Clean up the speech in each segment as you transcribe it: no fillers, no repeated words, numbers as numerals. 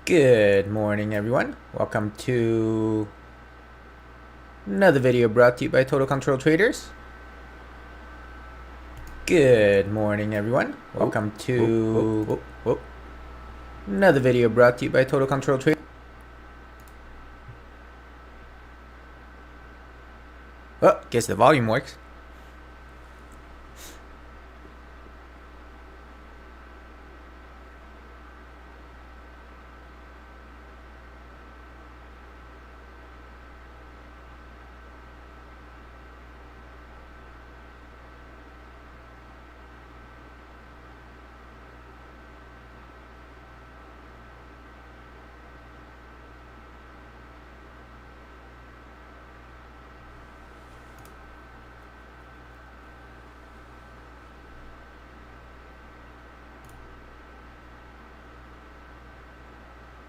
Good morning, everyone. Welcome to another video brought to you by Total Control Traders. Good morning, everyone. Welcome to another video brought to you by Total Control Traders. Oh, guess the volume works.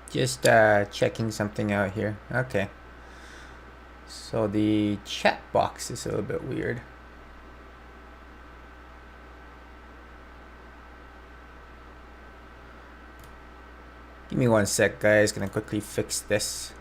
Just checking something out here. Okay. So the chat box is a little bit weird. Give me one sec, guys. Gonna quickly fix this.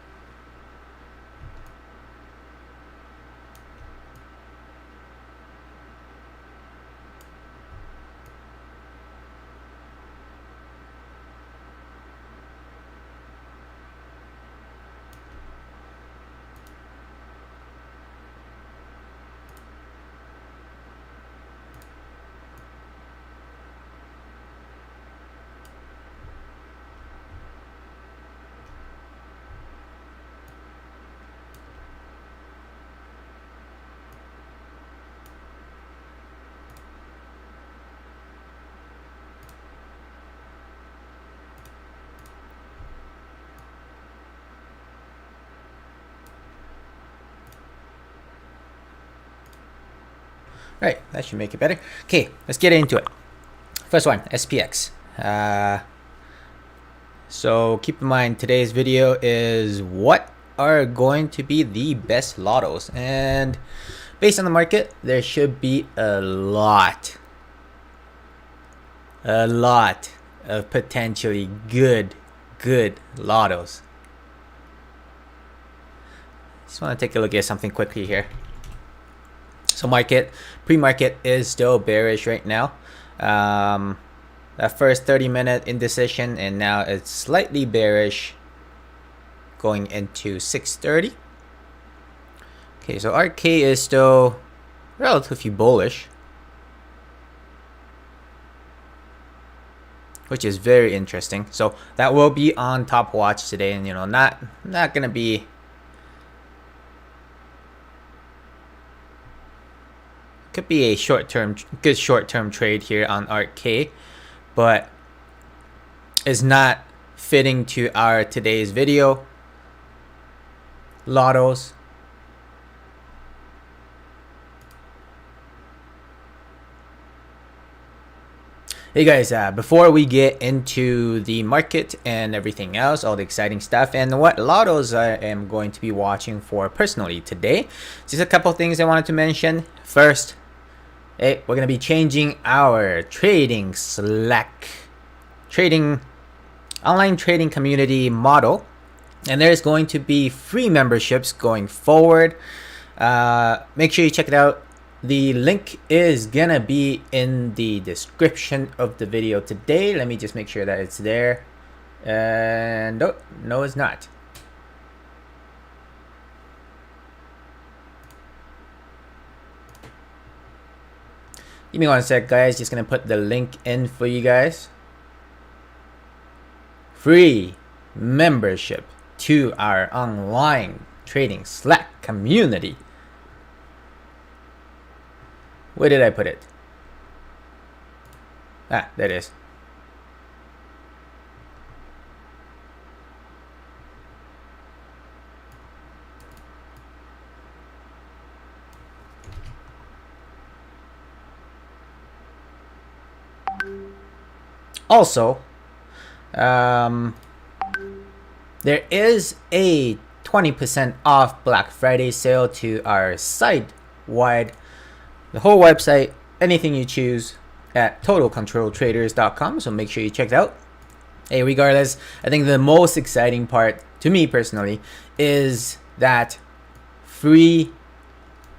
Right, that should make it better. Okay, let's get into it. First one, SPX. So keep in mind, today's video is what are going to be the best lottos. And based on the market, there should be a lot of potentially good lottos. Just want to take a look at something quickly here. So pre-market is still bearish right now. That first 30-minute indecision, and now it's slightly bearish going into 6:30. Okay, so RK is still relatively bullish, which is very interesting. So that will be on top watch today, and not gonna be could be a good short-term trade here on RK, but is not fitting to our today's video. Lottos. Hey guys, before we get into the market and everything else, all the exciting stuff and what lottos I am going to be watching for personally today, just a couple things I wanted to mention. First, we're going to be changing our online trading community model, and there's going to be free memberships going forward. Make sure you check it out. The link is gonna be in the description of the video today. Let me just make sure that it's there. And no, it's not. Give me one sec, guys. Just gonna put the link in for you guys. Free membership to our online trading Slack community. Where did I put it? Ah, there it is. Also, there is a 20% off Black Friday sale to our site-wide, the whole website, anything you choose, at totalcontroltraders.com. So make sure you check it out. Hey, regardless, I think the most exciting part to me personally is that free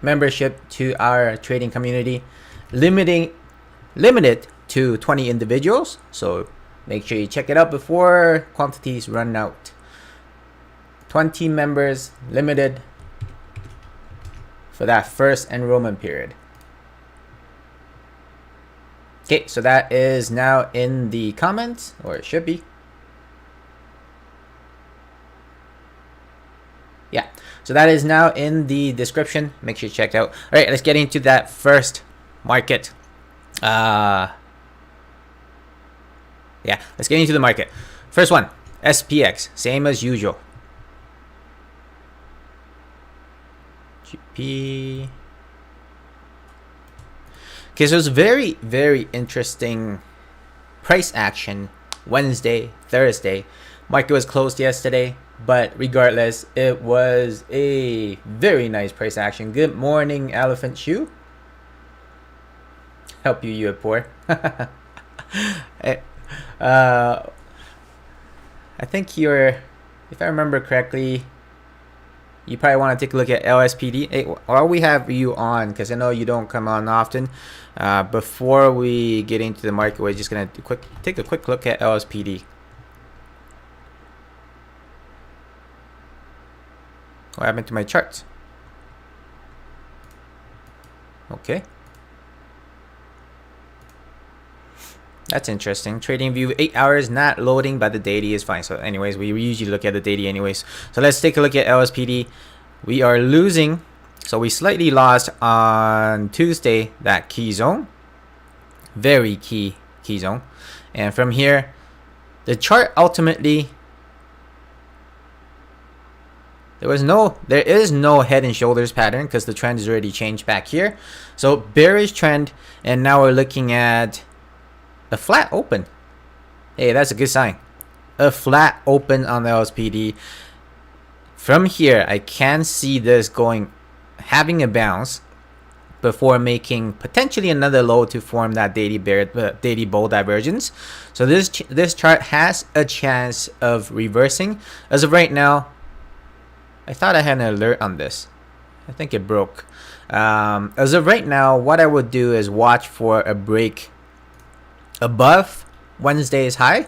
membership to our trading community, limited to 20 individuals. So make sure you check it out before quantities run out. 20 members, limited for that first enrollment period. Okay, so that is now in the comments, or it should be. Yeah, so that is now in the description. Make sure you check it out. All right, let's get into that first market. Yeah, let's get into the market. First one, SPX, same as usual. GP. Okay, so it's very, very interesting price action Wednesday, Thursday. Market was closed yesterday, but regardless, it was a very nice price action. Good morning, Elephant Shoe. Help you, you are poor. I think you're, if I remember correctly, you probably want to take a look at LSPD. Hey, while we have you on, because I know you don't come on often, before we get into the market, we're just going to take a quick look at LSPD. What happened to my charts? Okay. That's interesting. TradingView 8 hours not loading, but the daily is fine. So anyways, we usually look at the daily anyways. So let's take a look at LSPD. We are losing. So we slightly lost on Tuesday, that key zone. Very key zone. And from here, the chart ultimately, there is no head and shoulders pattern because the trend is already changed back here. So bearish trend, and now we're looking at a flat open. Hey, that's a good sign. A flat open on the LSPD. From here, I can see this having a bounce before making potentially another low to form that daily bull divergence. So this chart has a chance of reversing. As of right now, I thought I had an alert on this. I think it broke. As of right now, what I would do is watch for a break above Wednesday's high,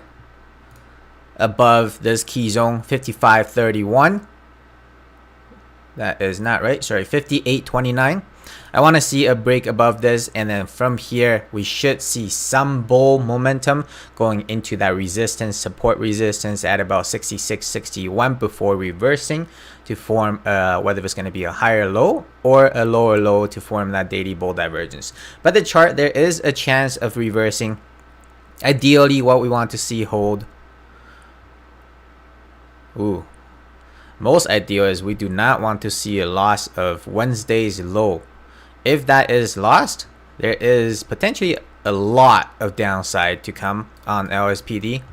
above this key zone 55.31. That is not right. Sorry, 58.29. I want to see a break above this, and then from here we should see some bull momentum going into that support resistance at about 66.61 before reversing to form whether it's going to be a higher low or a lower low to form that daily bull divergence. But the chart, there is a chance of reversing. Ideally, what we want to see hold. Most ideal is we do not want to see a loss of Wednesday's low. If that is lost, there is potentially a lot of downside to come on LSPD.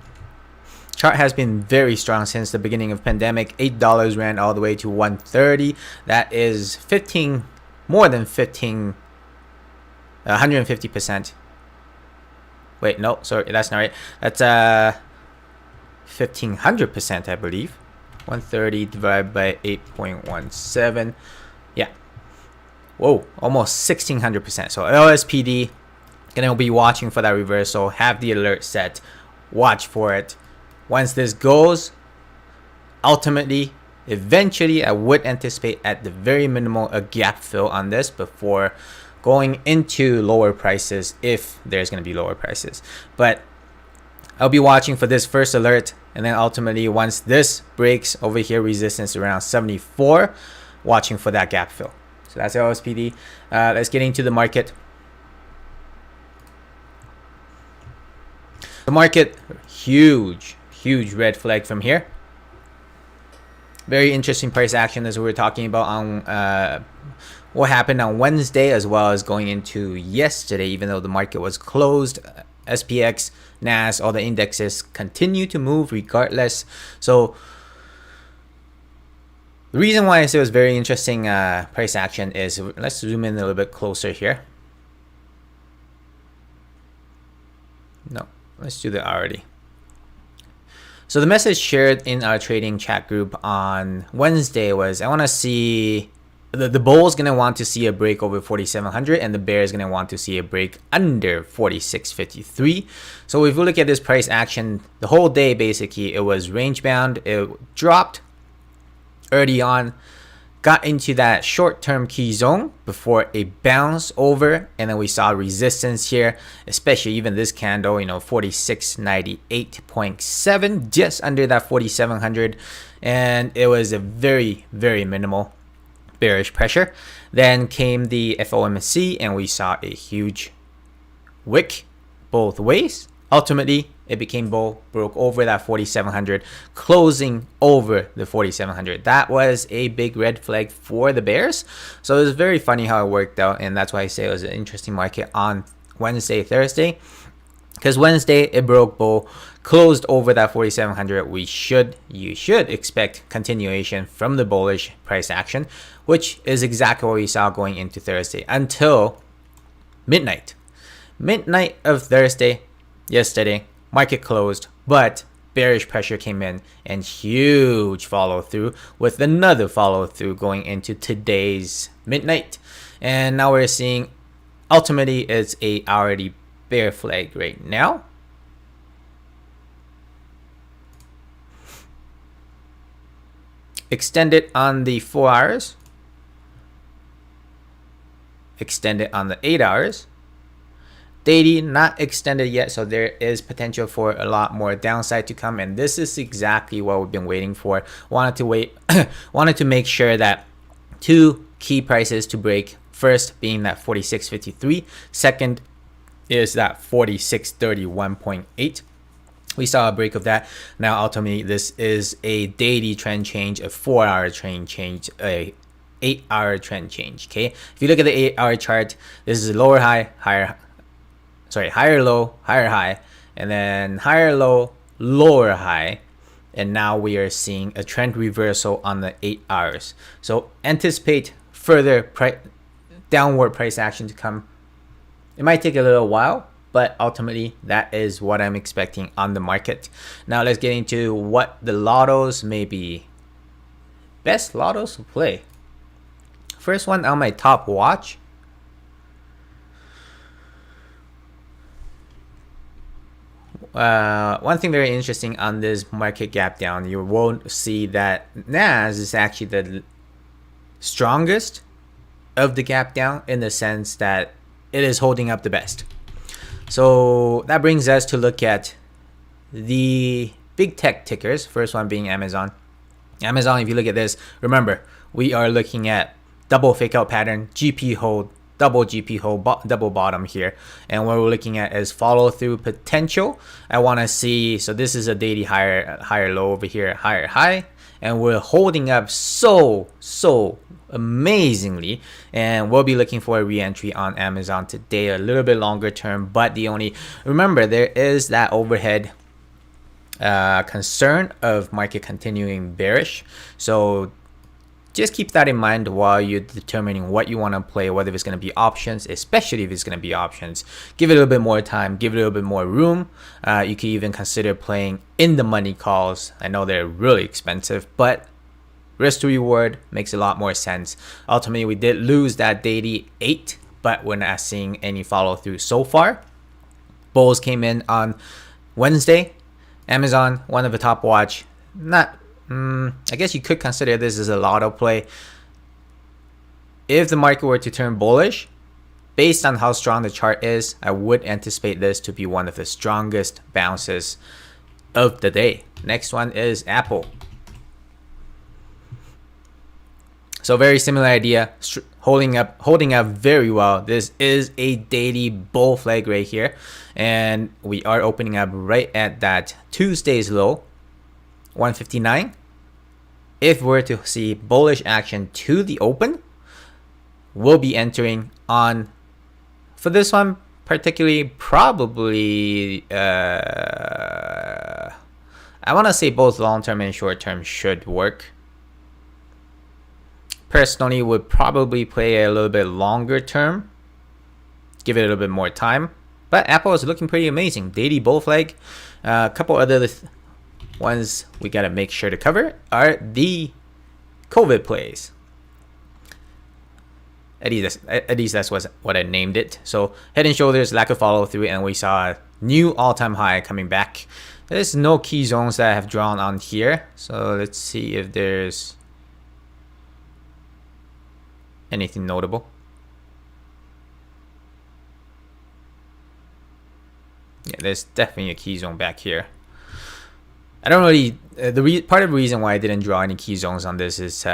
Chart has been very strong since the beginning of pandemic. $8 ran all the way to 130. That is 150%. Wait, no, sorry, that's not right. That's 1500%, I believe. 130 divided by 8.17. Yeah. Whoa, almost 1600%. So LSPD, gonna be watching for that reversal. Have the alert set. Watch for it. Once this goes, ultimately, eventually, I would anticipate at the very minimal a gap fill on this before going into lower prices, if there's going to be lower prices. But I'll be watching for this first alert, and then ultimately once this breaks over here, resistance around 74, watching for that gap fill. So that's LSPD. Let's get into the market. The market, huge red flag from here. Very interesting price action as we were talking about on what happened on Wednesday, as well as going into yesterday. Even though the market was closed, SPX, NAS, all the indexes continue to move regardless. So the reason why I say it was very interesting price action is, let's zoom in a little bit closer here. No, let's do the hourly. So the message shared in our trading chat group on Wednesday was, I want to see the bull is going to want to see a break over 4,700 and the bear is going to want to see a break under 46.53. So if we look at this price action, the whole day basically it was range bound. It dropped early on, got into that short-term key zone before a bounce over, and then we saw resistance here, especially even this candle, 46.98.7, just under that 4,700, and it was a very, very minimal bearish pressure. Then came the FOMC and we saw a huge wick both ways. Ultimately, it became bull, broke over that 4,700, closing over the 4,700. That was a big red flag for the bears. So it was very funny how it worked out, and that's why I say it was an interesting market on Wednesday, Thursday. Because Wednesday it broke bull, closed over that 4,700. You should expect continuation from the bullish price action, which is exactly what we saw going into Thursday until midnight. Midnight of Thursday, yesterday, market closed, but bearish pressure came in and huge follow through with another follow through going into today's midnight. And now we're seeing ultimately it's a already bear flag right now. Extended on the 4 hours. Extended on the 8 hours. Daily not extended yet, so there is potential for a lot more downside to come, and this is exactly what we've been waiting for. Wanted to make sure that two key prices to break, first being that 46.53, second is that 46.31.8. we saw a break of that. Now ultimately this is a daily trend change, a 4-hour trend change, a 8-hour trend change. Okay, if you look at the 8-hour chart, this is a lower high, higher low, higher high, and then higher low, lower high, and now we are seeing a trend reversal on the 8 hours. So anticipate further downward price action to come. It might take a little while, but ultimately that is what I'm expecting on the market. Now let's get into what the lottos may be. Best lottos to play. First one on my top watch. One thing very interesting on this market gap down, you won't see that NAS is actually the strongest of the gap down in the sense that it is holding up the best. So that brings us to look at the big tech tickers. First one being Amazon. Amazon, if you look at this, remember we are looking at double fake out pattern, GP hold, double GP hold, double bottom here, and what we're looking at is follow through potential. I want to see, so this is a daily higher low over here, higher high, and we're holding up so amazingly, and we'll be looking for a re-entry on Amazon today, a little bit longer term. But remember there is that overhead concern of market continuing bearish, so just keep that in mind while you're determining what you want to play, whether it's going to be options, especially if it's going to be options. Give it a little bit more time, give it a little bit more room. You can even consider playing in the money calls. I know they're really expensive, but risk to reward makes a lot more sense. Ultimately, we did lose that daily 8, but we're not seeing any follow through so far. Bulls came in on Wednesday. Amazon, one of the top watch. I guess you could consider this as a lotto play. If the market were to turn bullish, based on how strong the chart is, I would anticipate this to be one of the strongest bounces of the day. Next one is Apple. So very similar idea, holding up very well. This is a daily bull flag right here, and we are opening up right at that Tuesday's low, 159. If we're to see bullish action to the open, we'll be entering on, for this one particularly, probably I want to say both long-term and short-term should work. Personally, would probably play a little bit longer term, give it a little bit more time. But Apple is looking pretty amazing. Daily bull flag. A couple other ones we gotta make sure to cover are the COVID plays. At least that's what I named it. So Head and Shoulders, lack of follow through, and we saw a new all-time high coming back. There's no key zones that I have drawn on here, so let's see if there's anything notable. Yeah, there's definitely a key zone back here. I don't really part of the reason why I didn't draw any key zones on this is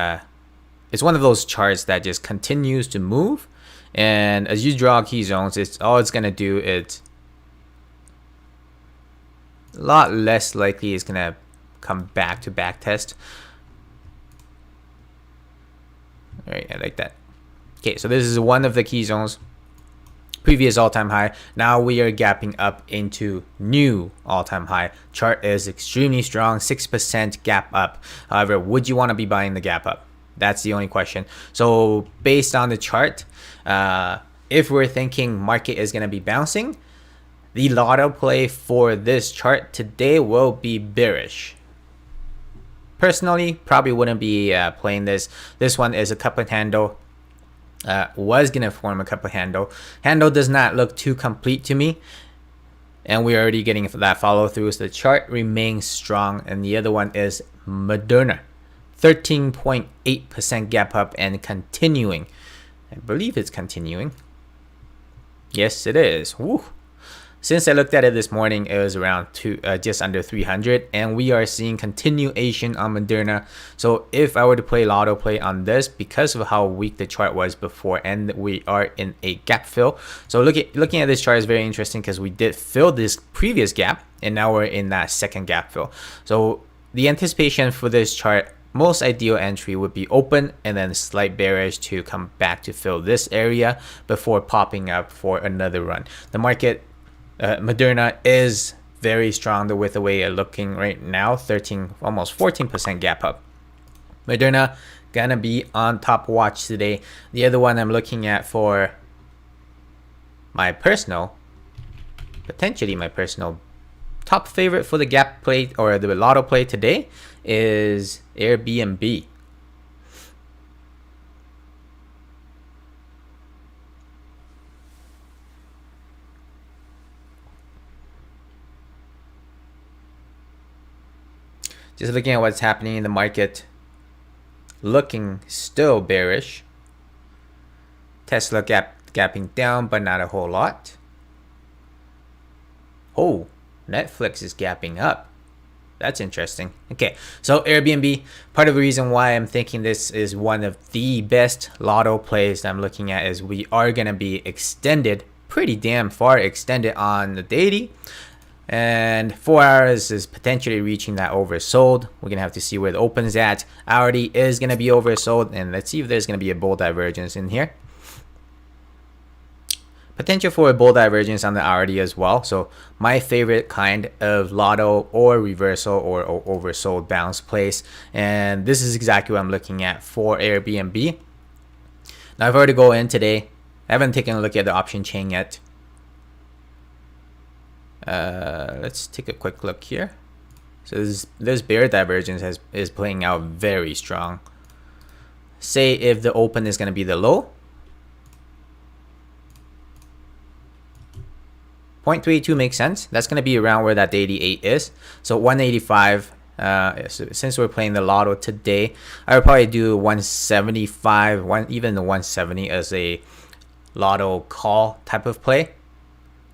it's one of those charts that just continues to move, and as you draw key zones, it's gonna do is a lot less likely it's gonna come back to back test. All right, I like that. Okay, so this is one of the key zones. Previous all-time high. Now we are gapping up into new all-time high. Chart is extremely strong, 6% gap up. However, would you want to be buying the gap up? That's the only question. So based on the chart, if we're thinking market is going to be bouncing, the Lotto play for this chart today will be bearish. Personally, probably wouldn't be playing this. This one is a cup and handle. Was gonna form a cup of handle. Handle does not look too complete to me, and we're already getting that follow through. So the chart remains strong, and the other one is Moderna, 13.8% gap up and continuing. I believe it's continuing. Yes, it is. Woo. Since I looked at it this morning, it was around just under 300, and we are seeing continuation on Moderna. So if I were to play Lotto play on this, because of how weak the chart was before, and we are in a gap fill. So looking at this chart is very interesting because we did fill this previous gap, and now we're in that second gap fill. So the anticipation for this chart, most ideal entry would be open and then slight bearish to come back to fill this area before popping up for another run. The market, Moderna is very strong with the way it's looking right now, 13, almost 14% gap up. Moderna gonna be on top watch today. The other one I'm looking at for my personal, potentially my personal top favorite for the gap play or the Lotto play today is Airbnb. Just looking at what's happening in the market, looking still bearish. Tesla gapping down, but not a whole lot. Oh, Netflix is gapping up. That's interesting. Okay, so Airbnb, part of the reason why I'm thinking this is one of the best Lotto plays that I'm looking at is we are going to be extended, pretty damn far extended on the daily. And 4 hours is potentially reaching that oversold. We're going to have to see where the open's at. Hourly is going to be oversold. And let's see if there's going to be a bull divergence in here. Potential for a bull divergence on the hourly as well. So my favorite kind of Lotto or reversal or oversold bounce place. And this is exactly what I'm looking at for Airbnb. Now I've already go in today. I haven't taken a look at the option chain yet. Let's take a quick look here. So this bear divergence is playing out very strong. Say if the open is going to be the low, 0.32 makes sense. That's going to be around where that 88 is. So 185. So since we're playing the Lotto today, I would probably do 175, even the 170 as a Lotto call type of play.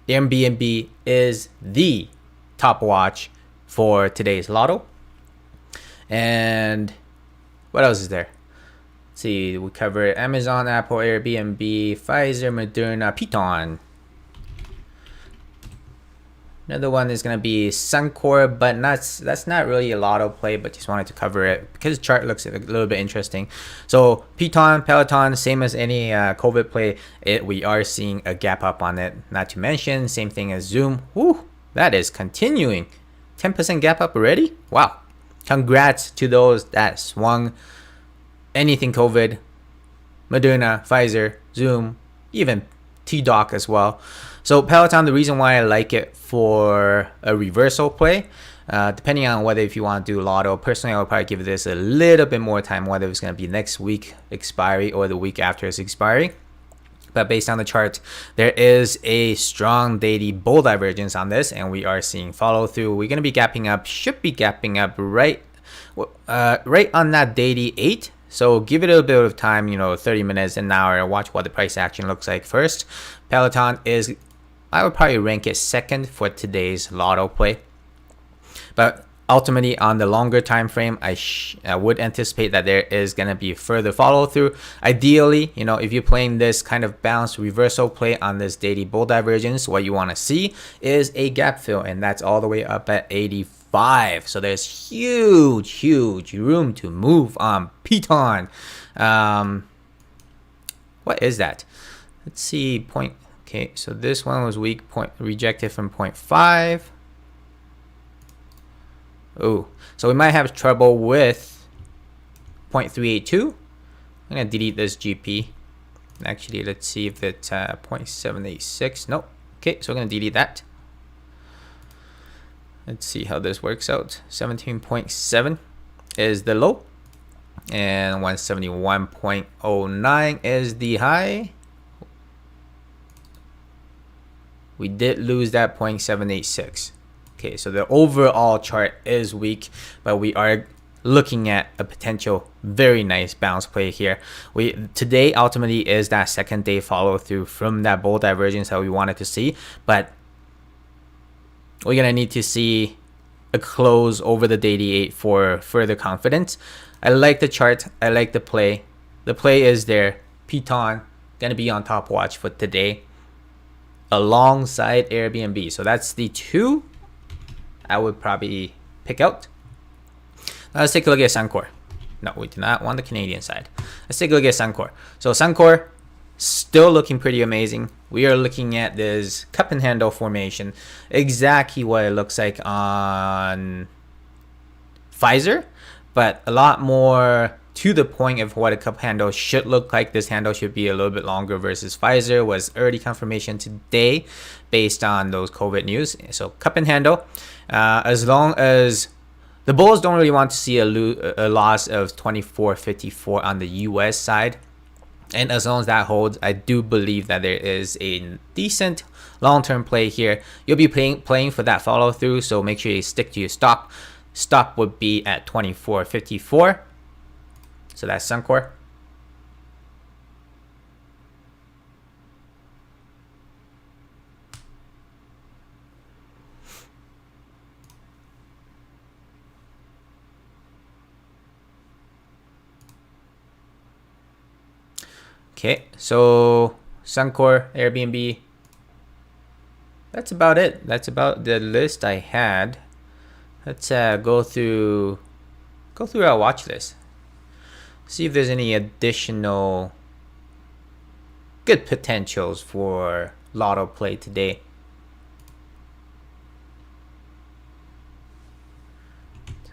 Airbnb is the top watch for today's Lotto. And what else is there? Let's see, we covered Amazon, Apple, Airbnb, Pfizer, Moderna, Python. Another one is going to be Suncor, but that's not really a Lotto play, but just wanted to cover it because the chart looks a little bit interesting. So Python, Peloton, same as any COVID play, we are seeing a gap up on it. Not to mention, same thing as Zoom. Woo, that is continuing. 10% gap up already? Wow. Congrats to those that swung anything COVID, Moderna, Pfizer, Zoom, even T-Doc as well. So Peloton, the reason why I like it for a reversal play, depending on whether if you want to do Lotto. Personally, I would probably give this a little bit more time, whether it's going to be next week expiry or the week after its expiry. But based on the chart, there is a strong daily bull divergence on this, and we are seeing follow through. We're going to be gapping up, should be gapping up right on that daily 8. So give it a bit of time, 30 minutes, an hour, watch what the price action looks like first. Peloton is, I would probably rank it second for today's Lotto play. But ultimately, on the longer time frame, I would anticipate that there is going to be further follow through. Ideally, if you're playing this kind of bounce reversal play on this daily bull divergence, what you want to see is a gap fill, and that's all the way up at 85. So there's huge room to move on Peloton. What is that? Let's see. Okay, so this one was weak, rejected from 0.5. Oh, so we might have trouble with 0.382. I'm gonna delete this GP. Actually, let's see if it's 0.786. Nope. Okay, so we're gonna delete that. Let's see how this works out. 17.7 is the low, and 171.09 is the high. We did lose that 0.786. Okay, so the overall chart is weak, but we are looking at a potential very nice bounce play here. Today ultimately is that second day follow through from that bull divergence that we wanted to see, but we're gonna need to see a close over the daily 8 for further confidence. I like the chart. I like the play. The play is there. Peloton gonna be on top watch for today, alongside Airbnb. So that's the two I would probably pick out. Now let's take a look at Suncor. No, we do not want the Canadian side. Let's take a look at Suncor. So Suncor, still looking pretty amazing. We are looking at this cup and handle formation, exactly what it looks like on Pfizer, but a lot more to the point of what a cup handle should look like. This handle should be a little bit longer versus Pfizer was early confirmation today based on those COVID news. So cup and handle, as long as the bulls don't really want to see a loss of 24.54 on the US side, and as long as that holds, I do believe that there is a decent long-term play here. You'll be playing for that follow through, so make sure you stick to your stop. Stop would be at 24.54. So that's Suncor. Okay, so Suncor, Airbnb. That's about it. That's about the list I had. Let's go through our watch list. See if there's any additional good potentials for Lotto play today.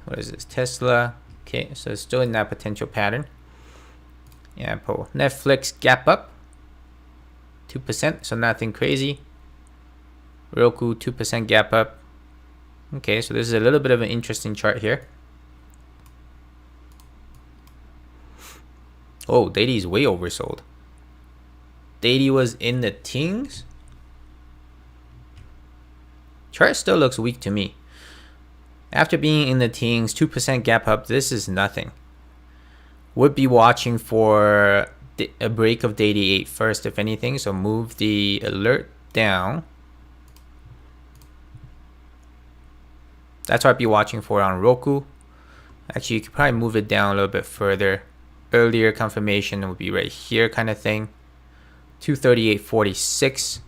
What is this? Tesla. Okay, so it's still in that potential pattern. Yeah, Netflix gap up 2%, so nothing crazy. Roku 2% gap up. Okay, so this is a little bit of an interesting chart here. Oh, daily is way oversold. Daily was in the teens. Chart still looks weak to me. After being in the teens, 2% gap up, this is nothing. Would be watching for a break of daily 8 first, if anything. So move the alert down. That's what I'd be watching for on Roku. Actually, you could probably move it down a little bit further. Earlier confirmation would be right here, kind of thing. 238.46.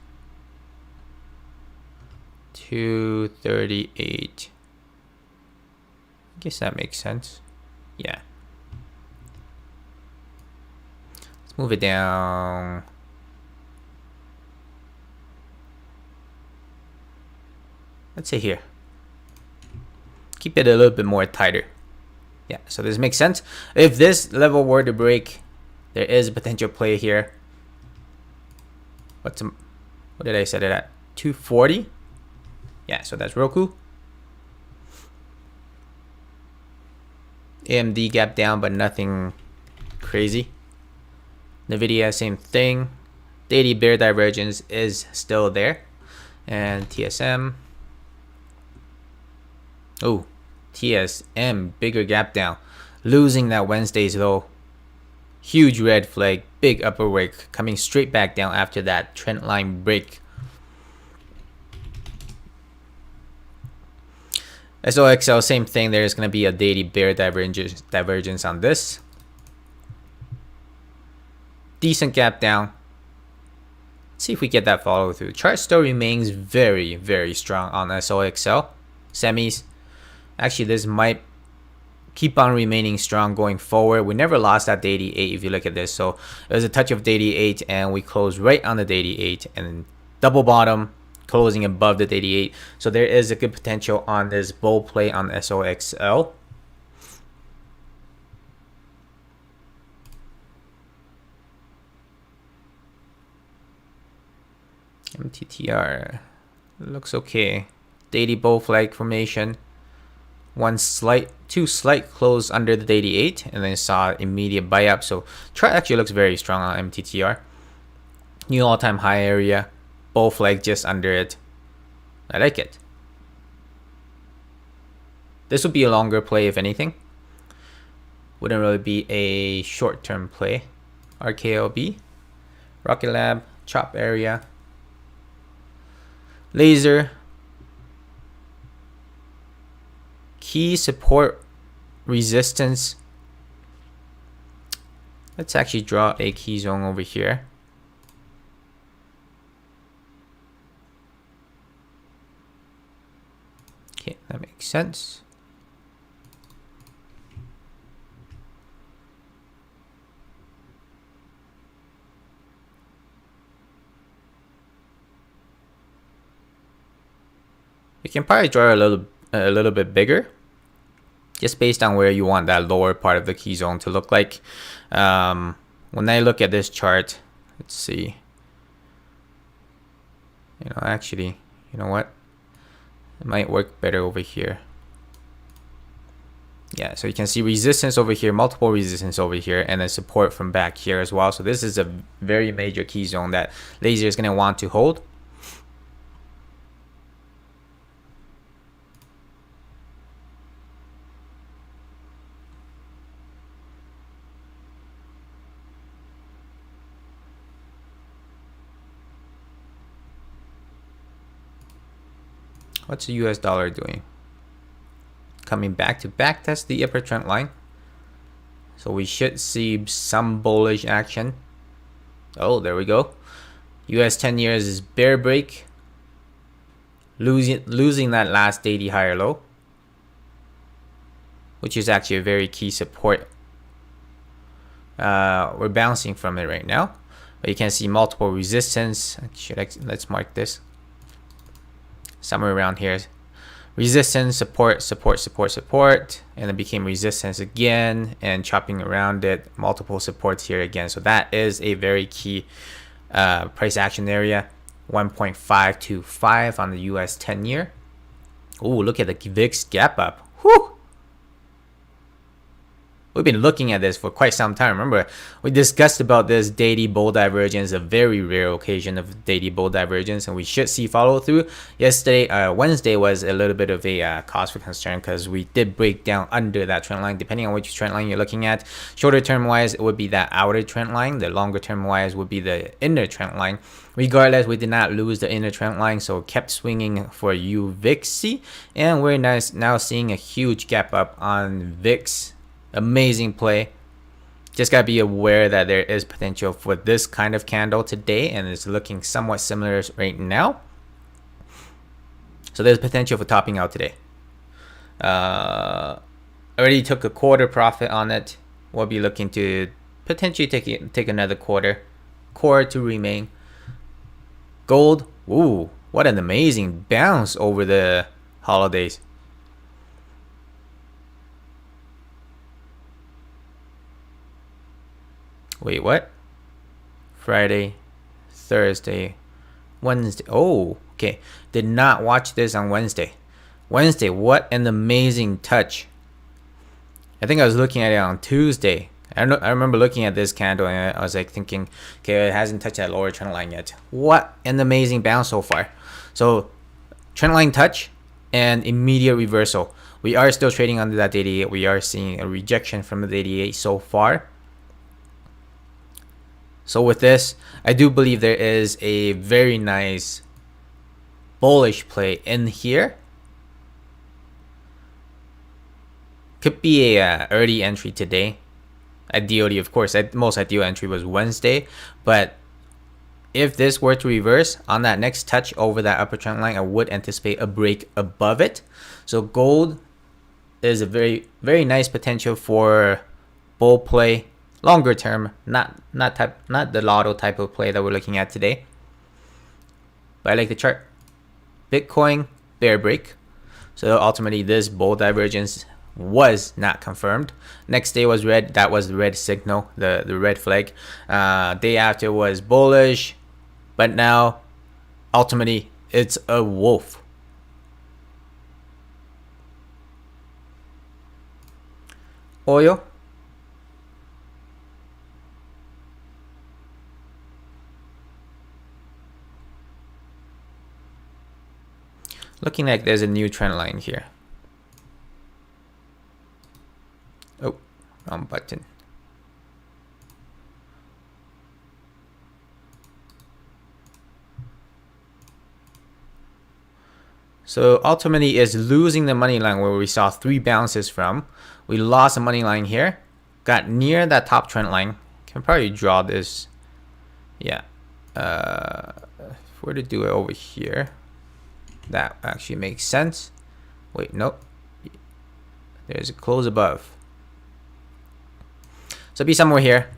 238. I guess that makes sense. Yeah. Let's move it down. Let's say here. Keep it a little bit more tighter. Yeah, so this makes sense. If this level were to break, there is a potential play here. What did I set it at? 240. Yeah, so that's Roku. AMD gap down, but nothing crazy. Nvidia, same thing. Daily bear divergence is still there. And TSM. Oh, TSM, bigger gap down. Losing that Wednesday's low. Huge red flag, big upper wick, coming straight back down after that trend line break. SOXL, same thing. There's going to be a daily bear divergence on this. Decent gap down. Let's see if we get that follow through. Chart still remains very, very strong on SOXL. Semis. Actually, this might keep on remaining strong going forward. We never lost that daily 8 if you look at this. So it was a touch of daily 8 and we closed right on the daily 8 and double bottom, closing above the 88. So there is a good potential on this bull play on SOXL. MTTR looks okay. Daily bull flag formation. Two slight close under the 88 and then saw immediate buy up. So chart actually looks very strong on MTTR. New all-time high area. Bull flag just under it. I like it. This would be a longer play if anything. Wouldn't really be a short-term play. RKLB. Rocket Lab. Chop area. Laser. Key support resistance. Let's actually draw a key zone over here. Okay, that makes sense. You can probably draw a little bit bigger, just based on where you want that lower part of the key zone to look like. When I look at this chart, let's see. Actually, you know what? It might work better over here. Yeah, so you can see resistance over here, multiple resistance over here, and then support from back here as well. So this is a very major key zone that Laser is going to want to hold. What's the US dollar doing? Coming back to back test the upper trend line. So we should see some bullish action. Oh, there we go. US 10 years is bear break. Losing that last daily higher low, which is actually a very key support. We're bouncing from it right now, but you can see multiple resistance. Let's mark this. Somewhere around here. Resistance, support, support, support, support, and it became resistance again, and chopping around it, multiple supports here again. So that is a very key price action area. 1.525 on the US 10 year. Oh, look at the VIX gap up. Whew. We've been looking at this for quite some time. Remember, we discussed about this daily bull divergence, a very rare occasion of daily bull divergence, and we should see follow through. Yesterday, Wednesday was a little bit of a cause for concern because we did break down under that trend line, depending on which trend line you're looking at. Shorter term wise, it would be that outer trend line. The longer term wise would be the inner trend line. Regardless, we did not lose the inner trend line, so kept swinging for UVIXC, and we're now seeing a huge gap up on VIX. Amazing play. Just gotta be aware that there is potential for this kind of candle today, and it's looking somewhat similar right now. So there's potential for topping out today. Already took a quarter profit on it. We'll be looking to potentially take another quarter. Core to remain. Gold. Ooh, what an amazing bounce over the holidays. Wait, what? Friday, Thursday, Wednesday. Oh, okay. Did not watch this on Wednesday. Wednesday, what an amazing touch. I think I was looking at it on Tuesday. I remember looking at this candle and I was like thinking, okay, it hasn't touched that lower trend line yet. What an amazing bounce so far. So trend line touch and immediate reversal. We are still trading under that 88. We are seeing a rejection from the 88 so far. So with this, I do believe there is a very nice bullish play in here. Could be a early entry today. Ideally, of course, most ideal entry was Wednesday. But if this were to reverse on that next touch over that upper trend line, I would anticipate a break above it. So gold is a very, very nice potential for bull play. Longer term, not the Lotto type of play that we're looking at today. But I like the chart. Bitcoin bear break. So ultimately this bull divergence was not confirmed. Next day was red. That was the red signal, the red flag. Day after was bullish. But now ultimately it's a wolf. Oil. Looking like there's a new trend line here. Oh, wrong button. So ultimately is losing the money line where we saw 3 bounces from. We lost the money line here. Got near that top trend line. Can probably draw this. Yeah. If we're to do it over here, that actually makes sense. Wait, nope. There's a close above. So be somewhere here.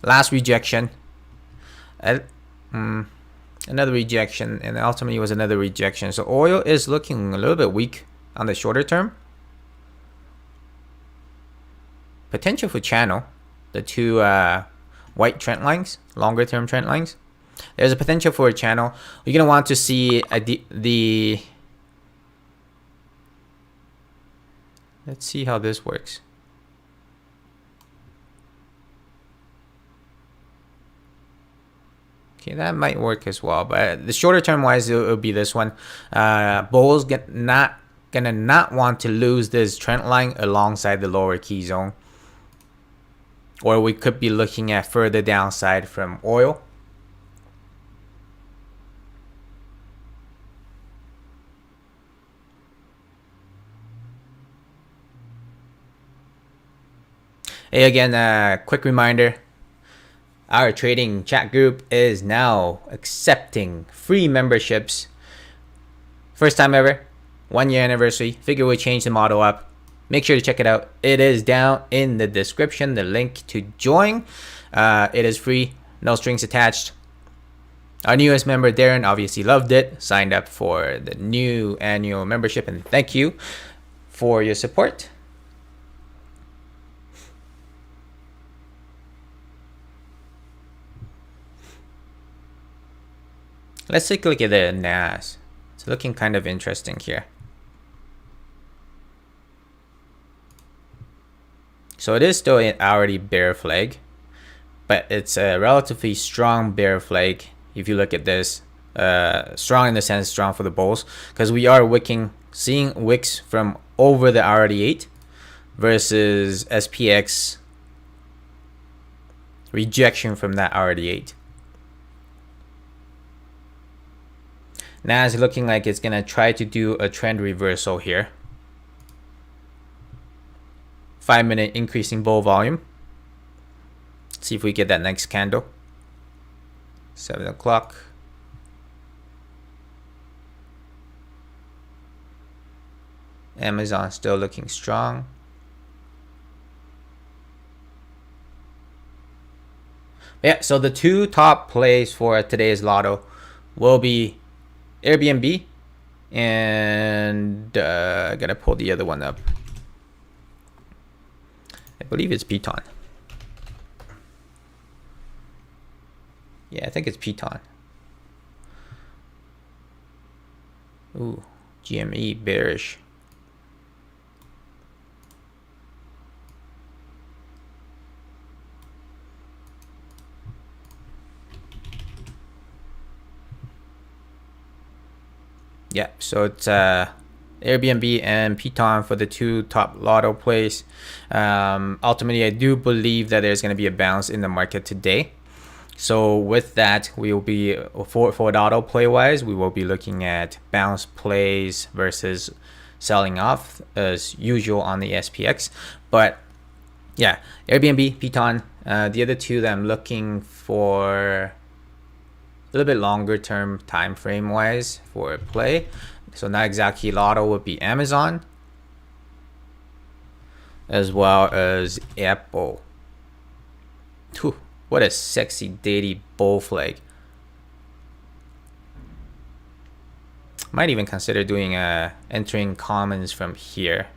Last rejection. Another rejection, and ultimately was another rejection. So oil is looking a little bit weak on the shorter term. Potential for channel. The two white trend lines, longer term trend lines. There's a potential for a channel. You're going to want to see the let's see how this works. Okay, that might work as well, but the shorter term wise, it'll be this one. Bulls not want to lose this trend line alongside the lower key zone, or we could be looking at further downside from oil. Hey, again, quick reminder. Our trading chat group is now accepting free memberships. First time ever, 1 year anniversary. Figure we changed the model up. Make sure to check it out. It is down in the description, the link to join. It is free, no strings attached. Our newest member, Darren, obviously loved it. Signed up for the new annual membership, and thank you for your support. Let's take a look at the NAS. It's looking kind of interesting here. So it is still an hourly bear flag, but it's a relatively strong bear flag. If you look at this, strong in the sense strong for the bulls, because we are seeing wicks from over the hourly 8 versus SPX rejection from that hourly 8. Now it's looking like it's gonna try to do a trend reversal here. 5-minute increasing bull volume. Let's see if we get that next candle. 7 o'clock. Amazon still looking strong. Yeah, so the two top plays for today's Lotto will be Airbnb, and I gotta pull the other one up. I believe it's Piton. Yeah, I think it's Piton. Ooh, GME bearish. Yeah, so it's Airbnb and Piton for the two top Lotto plays. Ultimately, I do believe that there's going to be a bounce in the market today. So with that, we will be for Lotto play wise, we will be looking at bounce plays versus selling off as usual on the SPX. But yeah, Airbnb, Piton, the other two that I'm looking for a little bit longer term time frame wise for play. So not exactly Lotto, would be Amazon as well as Apple. Whew, what a sexy daily bull flag. Might even consider doing entering commons from here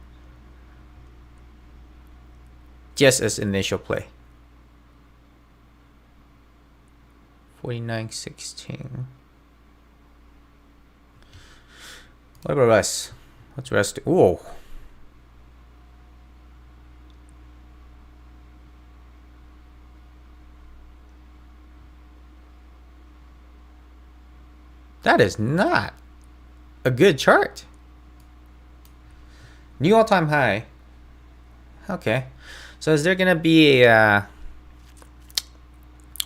just as initial play. 49.16. What about Russ? What's Russ do? Whoa. That is not a good chart. New all-time high. Okay. So is there gonna be a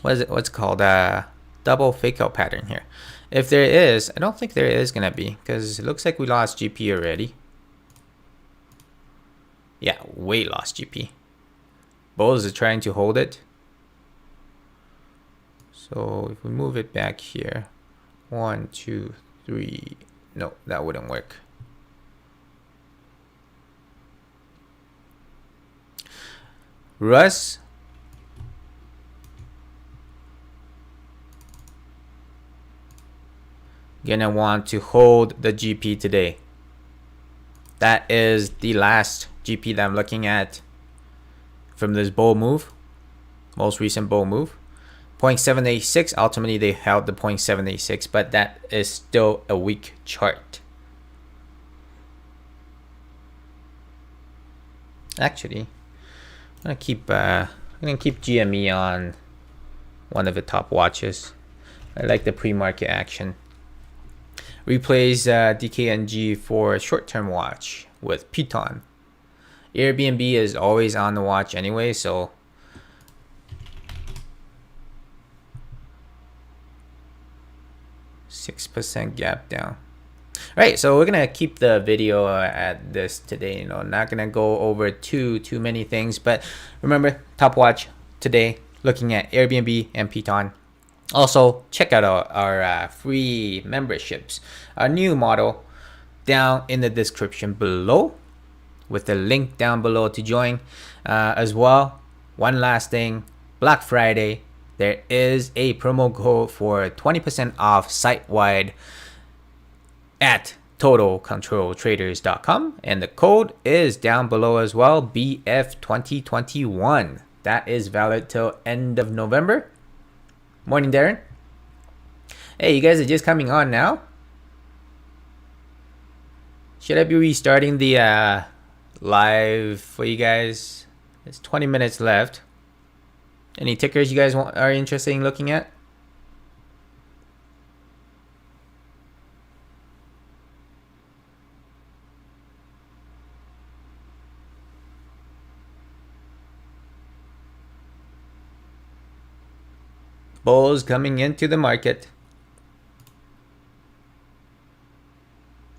what's called a double fake out pattern here? If there is, I don't think there is gonna be, because it looks like we lost GP already. Yeah, way lost GP. Bulls are trying to hold it. So if we move it back here, 1, 2, 3. No, that wouldn't work. Russ. Gonna want to hold the GP today. That is the last GP that I'm looking at from this bull move, most recent bull move. 0.786, ultimately they held the 0.786, but that is still a weak chart. Actually, I'm gonna keep GME on one of the top watches. I like the pre-market action. Replays DKNG for short-term watch with Piton. Airbnb is always on the watch anyway, so .6% gap down. All right, so we're gonna keep the video at this today. Not gonna go over too many things, but remember, top watch today, looking at Airbnb and Piton. Also, check out our free memberships, our new model, down in the description below, with the link down below to join. As well, one last thing, Black Friday, there is a promo code for 20% off site-wide at totalcontroltraders.com, and the code is down below as well, BF2021. That is valid till end of November. Morning, Darren. Hey, you guys are just coming on now? Should I be restarting the live for you guys? There's 20 minutes left. Any tickers you guys are interested in looking at? Bulls coming into the market.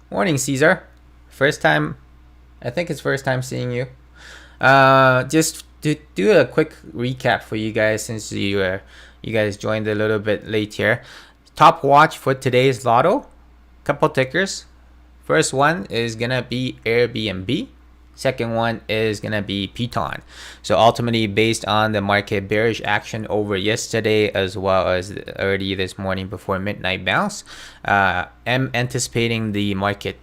Morning, Caesar. First time, I think it's first time seeing you. Just to do a quick recap for you guys, since you guys joined a little bit late here. Top watch for today's Lotto. Couple tickers. First one is gonna be Airbnb. Second one is gonna be Piton. So ultimately, based on the market bearish action over yesterday as well as early this morning before midnight bounce, I'm anticipating the market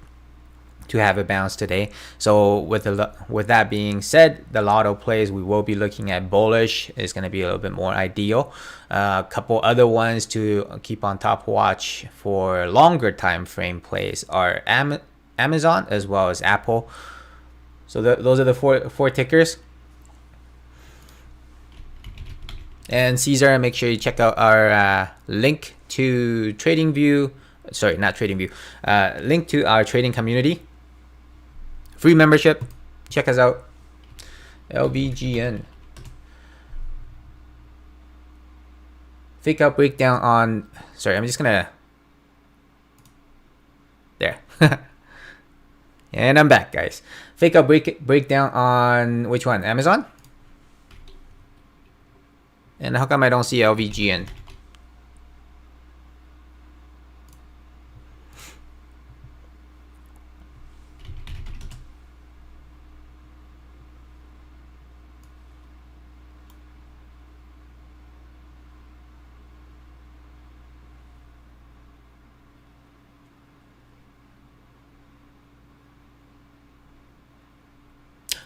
to have a bounce today. So with that being said, the Lotto plays we will be looking at bullish is going to be a little bit more ideal. A couple other ones to keep on top watch for longer time frame plays are Amazon as well as Apple. So those are the four tickers. And Caesar, make sure you check out our link to TradingView sorry, not TradingView, link to our trading community, free membership. Check us out. LVGN. Fake out breakdown on, sorry, I'm just gonna, there. And I'm back, guys. Fake out breakdown on which one? Amazon? And how come I don't see LVGN?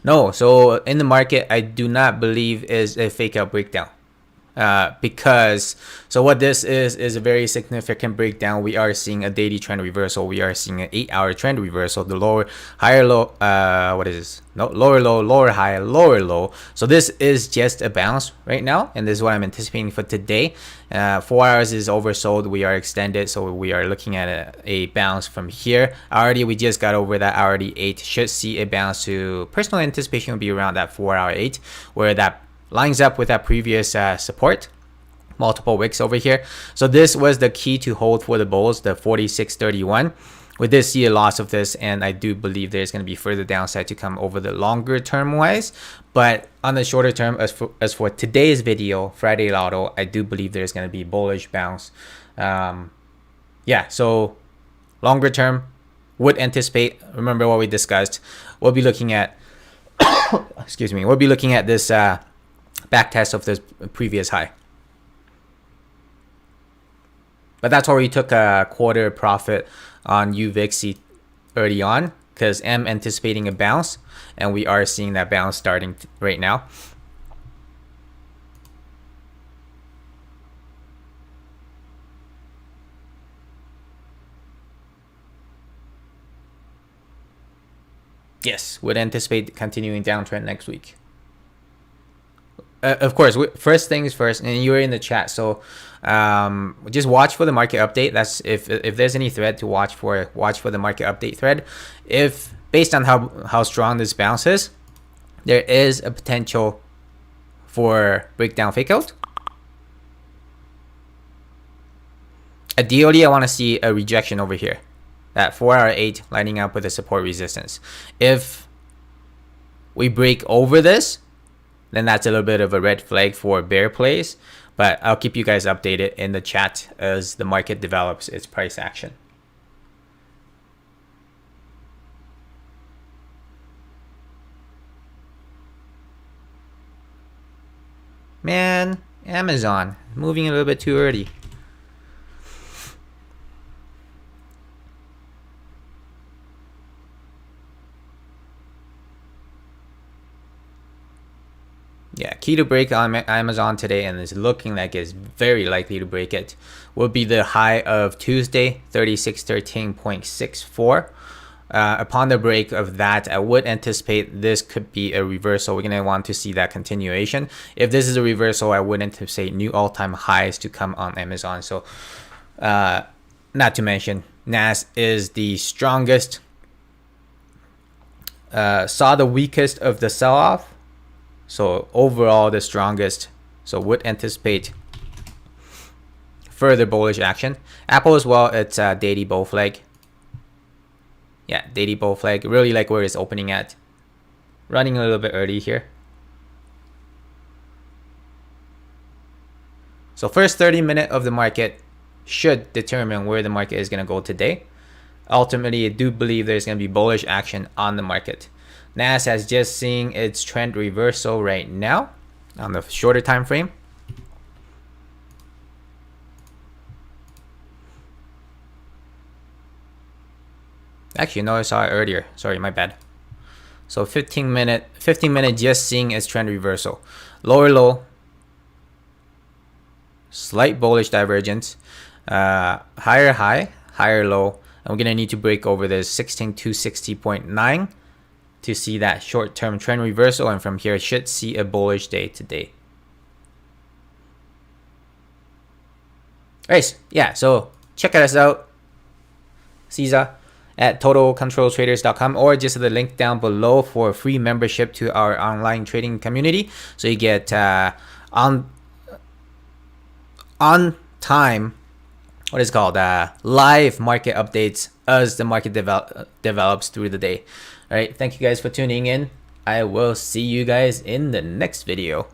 No, so in the market, I do not believe is a fake out breakdown. Because so what this is a very significant breakdown. We are seeing a daily trend reversal. We are seeing an 8-hour trend reversal. The lower, higher low, what is this? No, lower low, lower high, lower low. So this is just a bounce right now, and this is what I'm anticipating for today. 4 hours is oversold. We are extended, so we are looking at a bounce from here. Already, we just got over that hourly 8. Should see a bounce to personal anticipation will be around that 4-hour 8, where that lines up with that previous support, multiple wicks over here. So this was the key to hold for the bulls, the 46.31. We did see a loss of this, and I do believe there's going to be further downside to come over the longer term wise. But on the shorter term, as for today's video, Friday Lotto, I do believe there's going to be bullish bounce. Yeah, so longer term, would anticipate, remember what we discussed, we'll be looking at, excuse me, we'll be looking at this back test of this previous high. But that's why we took a quarter profit on UVXC early on, because I'm anticipating a bounce, and we are seeing that bounce starting right now. Yes, would anticipate continuing downtrend next week. Of course, first things first, and you're in the chat, so just watch for the market update. That's if there's any thread to watch for the market update thread. If based on how strong this bounce is, there is a potential for breakdown fake out. Ideally, I want to see a rejection over here, that 4-hour 8 lining up with a support resistance. If we break over this, then that's a little bit of a red flag for bear plays. But I'll keep you guys updated in the chat as the market develops its price action. Man, Amazon moving a little bit too early. Yeah, key to break on Amazon today, and it's looking like it's very likely to break it, will be the high of Tuesday, 3613.64. Upon the break of that, I would anticipate this could be a reversal. We're going to want to see that continuation. If this is a reversal, I would anticipate new all-time highs to come on Amazon. So, not to mention, NAS is the strongest, saw the weakest of the sell-off. So overall the strongest, so would anticipate further bullish action. Apple as well, it's a daily bull flag. Yeah, daily bull flag. Really like where it's opening at. Running a little bit early here. So first 30-minute of the market should determine where the market is going to go today. Ultimately, I do believe there's going to be bullish action on the market. NAS has just seen its trend reversal right now on the shorter time frame. Actually, no, I saw it earlier. Sorry, my bad. So 15 minute just seeing its trend reversal. Lower low, slight bullish divergence, higher high, higher low, and we're gonna need to break over this 16260.9 to see that short-term trend reversal, and from here should see a bullish day today. Alright, yeah, so check us out. CISA at totalcontroltraders.com, or just the link down below for a free membership to our online trading community. So you get on time, what is called live market updates as the market develops through the day. All right, thank you guys for tuning in. I will see you guys in the next video.